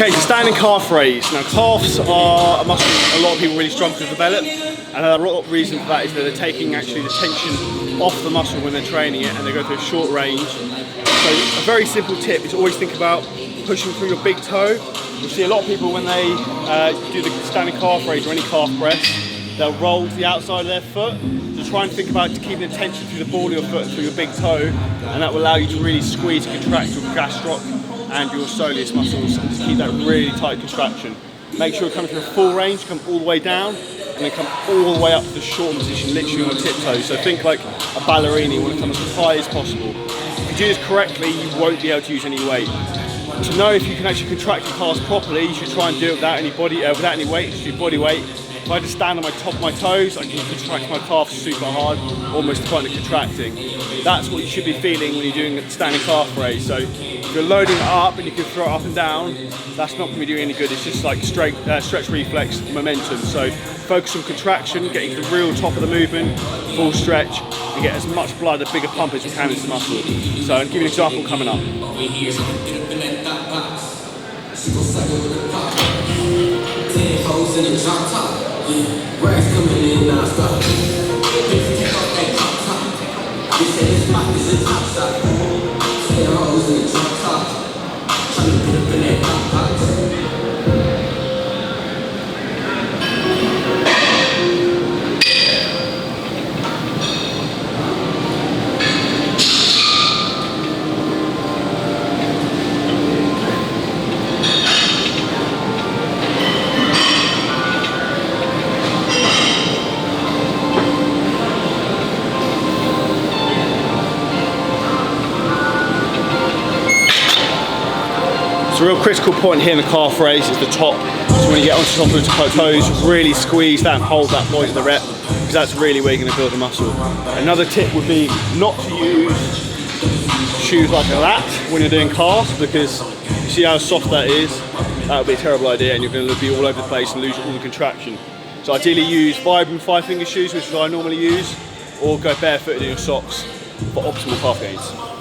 Okay, so standing calf raise. Now calves are a muscle a lot of people really struggle to develop, and a lot of reason for that is that they're taking actually the tension off the muscle when they're training it, and they go through a short range. So a very simple tip is always think about pushing through your big toe. You'll see a lot of people when they do the standing calf raise or any calf press, they'll roll to the outside of their foot. So try and think about keeping the tension through the ball of your foot and through your big toe, and that will allow you to really squeeze and contract your gastroc and your soleus muscles, and just keep that really tight contraction. Make sure you're coming through a full range, come all the way down, and then come all the way up to the short position, literally on tiptoes. So think like a ballerina, you want to come as high as possible. If you do this correctly, you won't be able to use any weight. To know if you can actually contract your calves properly, you should try and do it without any without any weight, just do body weight. If I just stand on my top of my toes, I can contract my calves super hard, almost to the point of contracting. That's what you should be feeling when you're doing a standing calf raise. So if you're loading it up and you can throw it up and down, that's not going to be doing any good. It's just like straight stretch reflex momentum. So focus on contraction, getting to the real top of the movement, full stretch, and get as much blood, a bigger pump as you can into the muscle. So I'll give you an example coming up. Grass coming in non-stop. Take off that top top. They say this spot is a top shot. Say the hoes in the drop top. Tryna get up in that top box. So a real critical point here in the calf raise is the top. So when you get onto the top of the toes, really squeeze that and hold that point of the rep, because that's really where you're going to build the muscle. Another tip would be not to use shoes like that when you're doing calves, because you see how soft that is. That would be a terrible idea, and you're going to be all over the place and lose all the contraction. So ideally use Vibram 5-finger shoes, which is what I normally use, or go barefooted in your socks for optimal calf gains.